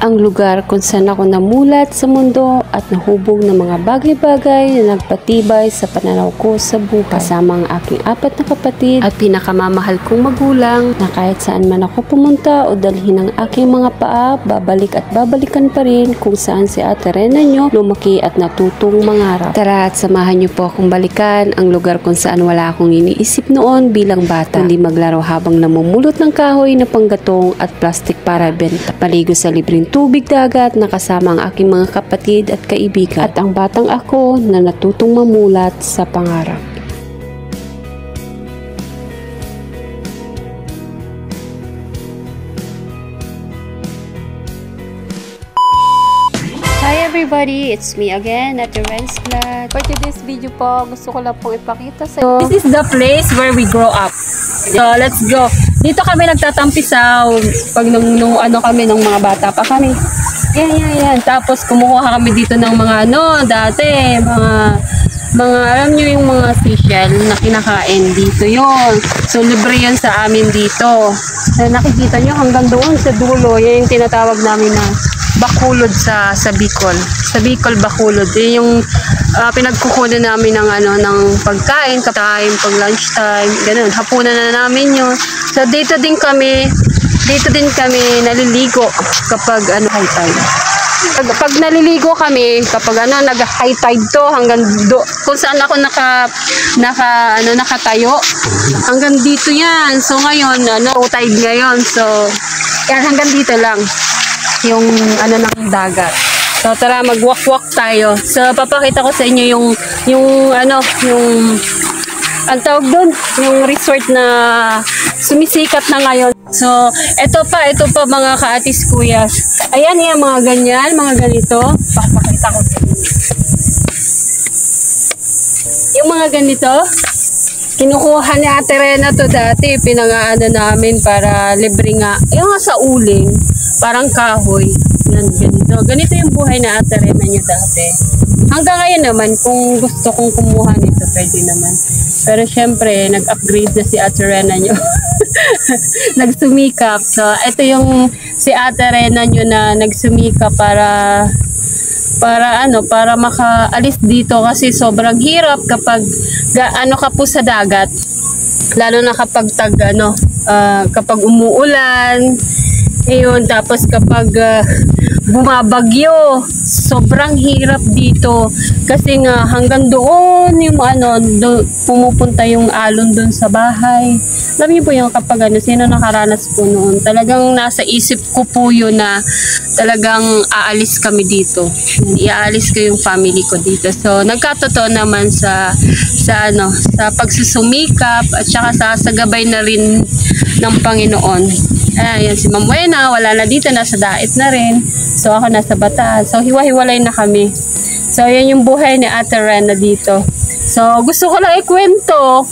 ang lugar kung saan ako namulat sa mundo at nahubog ng mga bagay-bagay na nagpatibay sa pananaw ko sa buhay. Kasama ang aking 4 na kapatid at pinakamamahal kong magulang na kahit saan man ako pumunta o dalhin ng aking mga paa, babalik at babalikan pa rin kung saan si Ate Rena nyo lumaki at natutong mangarap. Tara at samahan nyo po akong balikan ang lugar kung saan wala akong iniisip noon bilang bata, kundi maglaro habang namumulot ng kahoy na panggatong at plastic para benta. Paligo sa libreng tubig dagat na kasama ang aking mga kapatid at kaibigan at ang batang ako na natutong mamulat sa pangarap. Hi everybody! It's me again at your Ren's Vlog. For today's video po, gusto ko lang pong ipakita sa inyo. This is the place where we grow up. So, let's go. Dito kami nagtatampisaw pag nung ano kami, nung mga bata pa kami. Yan. Tapos kumukuha kami dito ng mga dati, mga alam nyo yung mga seashell na kinakain dito yon. So, libre yan sa amin dito. So, nakikita nyo hanggang doon sa dulo, yan yung tinatawag namin na Bacolod sa Bicol. Sa Bicol, Bacolod. Yun yung pinagkukunan namin ng ng pagkain, kapag lunchtime, ganun. Hapunan na namin yun. So dito din kami naliligo kapag high tide. Pag naliligo kami, kapag nag-high tide to hanggang kung saan ako nakatayo, hanggang dito yan. So ngayon, low tide ngayon. So yan, hanggang dito lang yung ng dagat. So tara, mag-walk tayo. So papakita ko sa inyo yung ang tawag doon, yung resort na sumisikat na ngayon. So ito pa mga kaatis kuyas. Ayan yung mga ganyan, mga ganito. Papakita ko sa inyo. Yung mga ganito, kinukuha ni Ate Rena to dati, pinangaano namin para libre nga. Yung nga sa uling, parang kahoy. Yan, ganito. Ganito yung buhay na Ate Rena nyo dati. Hanggang ngayon naman, kung gusto kong kumuha nito, pwede naman. Pero syempre, nag-upgrade na si Ate Rena nyo. Nagsumikap. So, ito yung si Ate Rena nyo na nagsumikap para makaalis dito kasi sobrang hirap kapag ka po sa dagat, lalo na kapag kapag umuulan, ayun, tapos kapag bumabagyo, sobrang hirap dito kasi nga hanggang doon yung pumupunta yung alon doon sa bahay. Alam niyo po yung kapag sino nakaranas po noon, talagang nasa isip ko po yun na talagang aalis kami dito. Iaalis ko yung family ko dito. So nagkatotoo naman sa pagsusumikap at saka sa gabay na rin ng Panginoon. Ayan si Ma'am Buena, wala na dito, nasa Dait na rin. So ako nasa Bataan. So hiwa-hiwalay na kami. So yan yung buhay ni Ate Rena dito. So gusto ko lang ikwento.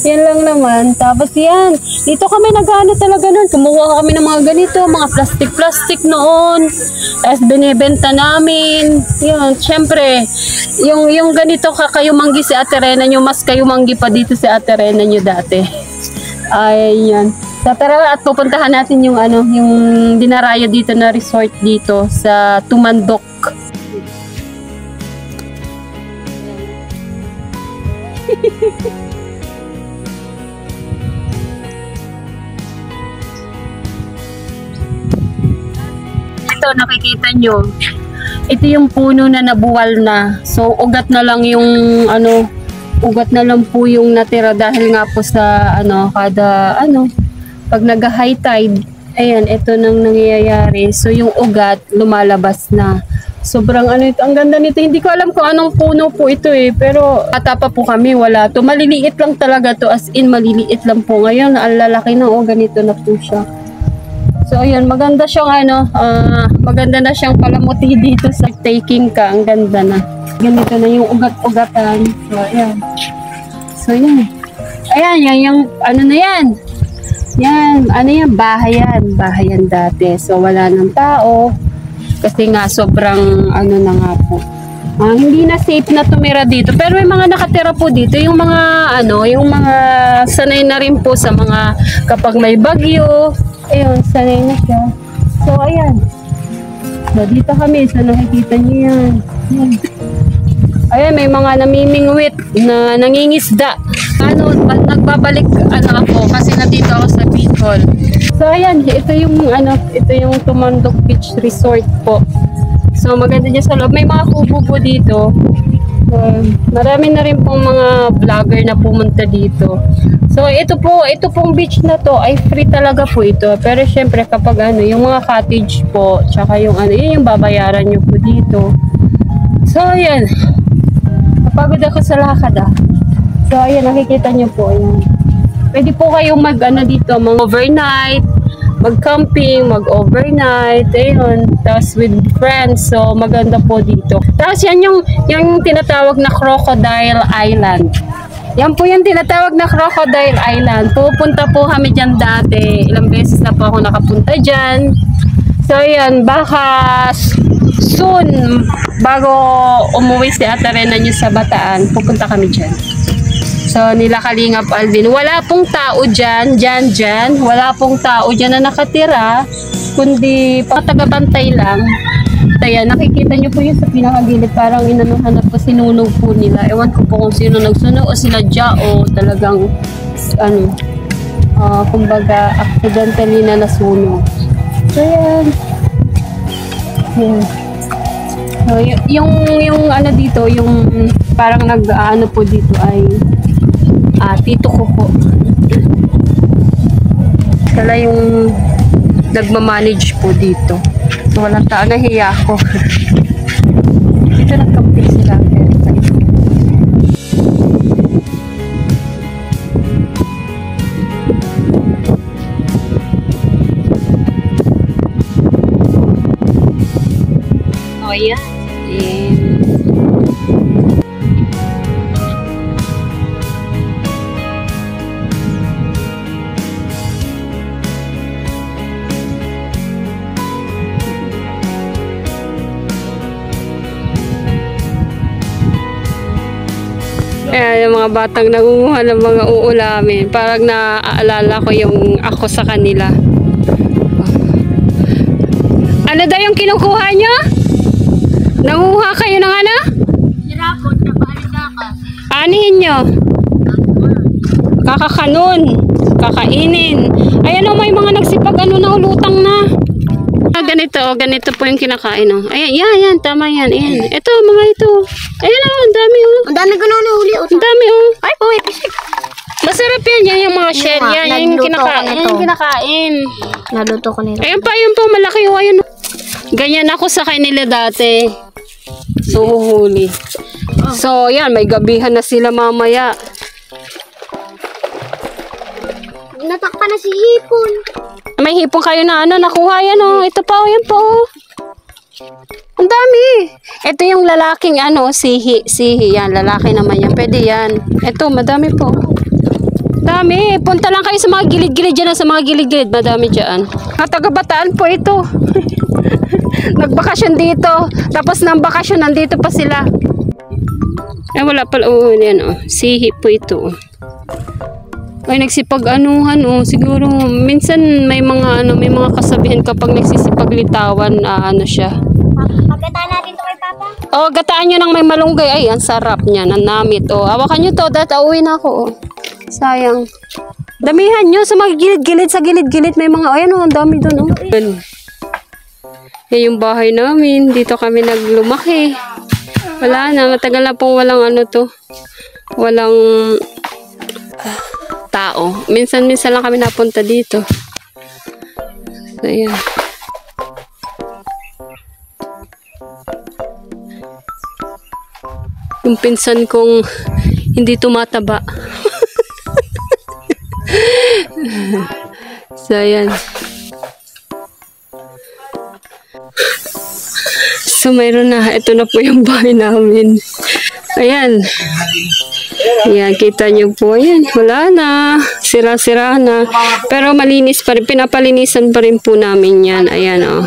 Yan lang naman. Tapos yan, dito kami talaga nun. Kumuha kami ng mga ganito, mga plastic noon. Tapos binibenta namin. Yun, syempre, yung ganito kakayumanggi si Ate Rena nyo, mas kayumanggi pa dito si Ate Rena nyo dati. Ayan. So tara at pupuntahan natin yung dinarayo dito na resort dito sa Tumandok. Ito nakikita nyo. Ito yung puno na nabuwal na. So ugat na lang yung ugat na lang po yung natira dahil nga po sa pag nag-high tide, ayan, ito nang nangyayari. So yung ugat lumalabas na. Sobrang ang ganda nito. Hindi ko alam kung anong puno po ito pero bata pa po kami, wala to. Maliliit lang talaga to, as in maliliit lang po. Ngayon, ang lalaki na, ganito na po siya. So ayan, maganda siyang maganda na siyang palamuti dito sa taking ka. Ang ganda na. Ganito na yung ugat-ugatan. So ayan. So yan. Ayan, yung na yan. Yan, bahayan dati. So wala nang tao kasi nga sobrang na nga po. Hindi na safe na tumira dito. Pero may mga nakatira po dito, yung mga sanay na rin po sa mga kapag may bagyo. Ayun, sanay na siya. So ayan. So, dito kami. So, nakikita niyo yan. Yan. Ayan, may mga namimingwit na nangingisda. Nagbabalik ako kasi nandito ako sa Bicol. So, ayan, ito yung Tumandok Beach Resort po. So, maganda dyan sa loob. May mga kubo po dito. Marami na rin pong mga vlogger na pumunta dito. So, ito pong beach na to ay free talaga po ito. Pero syempre kapag yung mga cottage po, tsaka yun yung babayaran nyo po dito. So, ayan. Napagod ako sa lakad So, ayan, nakikita nyo po. Ayan. Pwede po kayong dito, mag-overnight, mag-camping, mag-overnight, ayun, tapos with friends, so maganda po dito. Tapos yan yung tinatawag na Crocodile Island. Yan po yung tinatawag na Crocodile Island. Pupunta po kami dyan dati. Ilang beses na po ako nakapunta dyan. So yan, baka soon, bago umuwi si Ate Rena nyo sa Bataan, pupunta kami dyan. So, nila Kalingap Alvin. Wala pong tao dyan. Wala pong tao dyan na nakatira. Kundi, taga-bantay lang. Kaya, nakikita nyo po yun sa pinakagilid. Parang inanuhan na po, sinunog po nila. Ewan ko po kung sino nagsunog o sila dya o talagang, kumbaga, accidentally na nasunog. So, yan. Yan. So, yung dito, yung parang po dito ay tito ko po. Sila yung nagmamanage po dito. So, walang tao, nahiya ko. Dito nagkamping sila. Oh, yeah. Ayan, yung mga batang nangunguha ng mga uulamin. Parang naaalala ko yung ako sa kanila. Ano daw yung kinukuha nyo? Nanguha kayo ng ano? Sirapot na paalidaka. Anihin nyo? Kakakanon. Kakainin. Ayan o, may mga nagsipag na ulutang na. Ganito po yung kinakain o. Ayan, yan, tama yan. Ayan. Ito, mga ito. Ayan o, ang dami o. Ang dami ko na huli. Ang dami o. Ay, uwi, pisik. Masarap yan, yung mga shell. Yan, yung kinakain. Yan yung kinakain. Naluto ko nila. Ayan pa, malaki o. Ayan. Ganyan ako sa kanila dati. So, huhuli. So, yan, may gabihan na sila mamaya. Natakpan na si Hipon. May hipon kayo na nakuha yan o. Ito pa o, yan po o. Ang dami. Ito yung lalaking sihi. Yan, lalaki naman yan. Pwede yan. Ito, madami po. Dami. Punta lang kayo sa mga gilid-gilid dyan. Sa mga gilid-gilid, madami dyan. Taga-Bataan po ito. Nagbakasyon dito. Tapos ng bakasyon, nandito pa sila. Wala pala. Yan o. Sihi po ito o. Ay, nagsipag-anuhan siguro minsan may mga kasabihan kapag nagsisipag-litawan siya. Pagkataan natin to kay Papa. Gataan nyo ng may malunggay. Ay, ang sarap niya, nanamit. Hawakan nyo to, dahil uwi na ako. Sayang. Damihan nyo sa mga gilid-gilid, sa gilid-gilid may mga, ayan ang dami doon. Yan yung bahay namin. Dito kami naglumaki. Wala na, matagal na pong walang walang tao. Minsan lang kami napunta dito. So, ayan. Yung pinsan kong hindi tumataba. So, ayan. So, mayroon na. Ito na po yung bahay namin. Ayan. Ayan, kita nyo po. Ayan, wala na. Sira-sira na. Pero malinis pa rin. Pinapalinisan pa rin po namin yan. Ayan, o.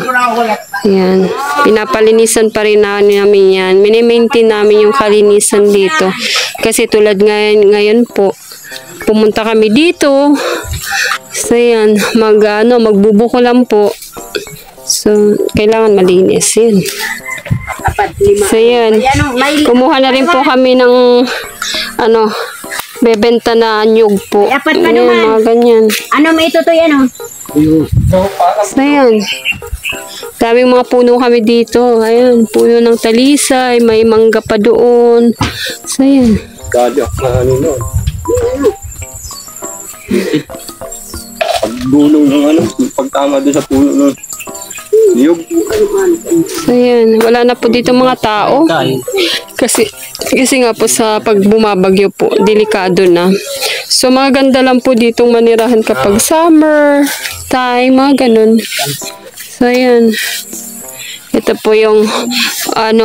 Ayan. Pinapalinisan pa rin namin yan. Mini-maintain namin yung kalinisan dito. Kasi tulad ngayon po, pumunta kami dito. So, ayan. Magbubuko lang po. So, kailangan malinis yun. So, yun. Kumuha na rin po kami ng bebenta na nyug po. Ayan, mga ganyan. Ano may ito to yan, oh? So, yan. Daming mga puno kami dito. Ayan, puno ng talisay, may mangga pa doon. So, yan. Dadyak na ano no. Pagdulong ng pagtama doon sa puno nun. Niyog. So, yan. Wala na po dito mga tao. Kasi nga po sa pag bumabagyo po, delikado na. So, mga ganda lang po ditong manirahan kapag summer time, mga ganun. So, yan. Ito po yung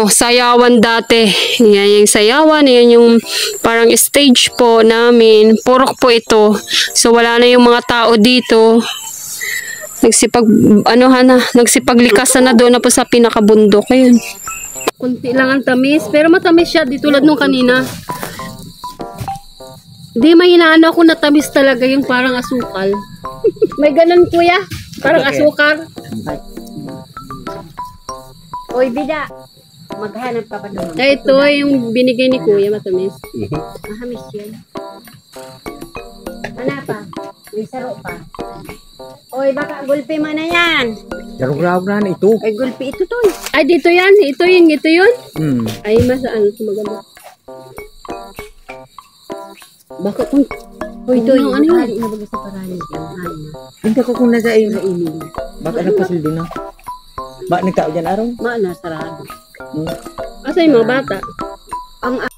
sayawan dati. Yan yung sayawan. Yan yung parang stage po namin. Purok po ito. So, wala na yung mga tao dito. Nagsipaglikas na doon na po sa pinakabundok. Ayun. Kunti lang ang tamis. Pero matamis siya. Di tulad nung kanina. Di may hinaano ako na tamis talaga. Yung parang asukal. May ganun kuya. Parang asukar. Oy, bida. Maghanap pa ba naman? Ito yung binigay ni kuya. Matamis. Mahamis yan. Ano pa? May saro pa. Oy, baka gulpi mo na yan. Darog-rag na ito. Ay, gulpi ito to. Ay, dito yan. Ito yun. Ay, masaan. Maganda. Baka kung... Oy, ito yung ano yun? hari na bago sa parani. Hindi ko kung nasa iyo na inig. Baka nagpasildo na. Ba, nagtao dyan araw? Maana, sarado. Asa yung mga bata? Ang Ay.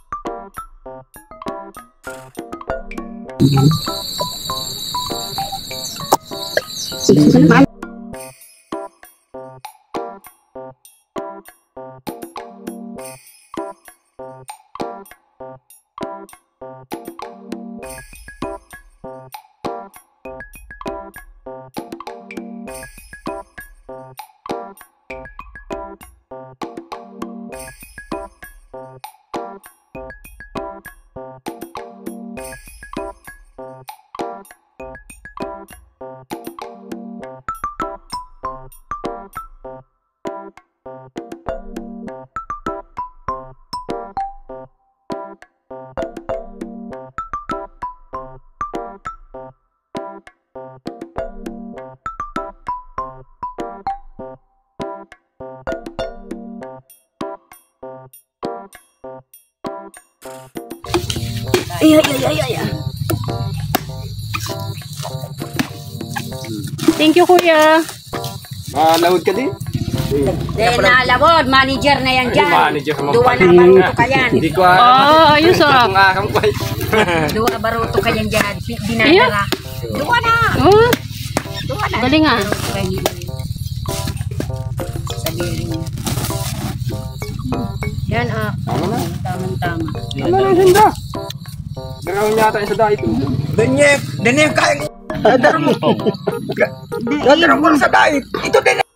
Thank you, kuya. Lawad ka din? nalawod, manager na yan dyan. Manager mo. Duwa na baruto ka yan. Hindi ko Ayos ah. akam ko. Duwa baruto ka yan dyan. Dinadala. Duwa na. Duwa na. Galing ah. Sabihin niya. Yan ah. Tama-tama. Ano na ganda? Gagawin yata yung sa dahil ito. Danyek kaya. Dadaro mo sa dahil. Ito din.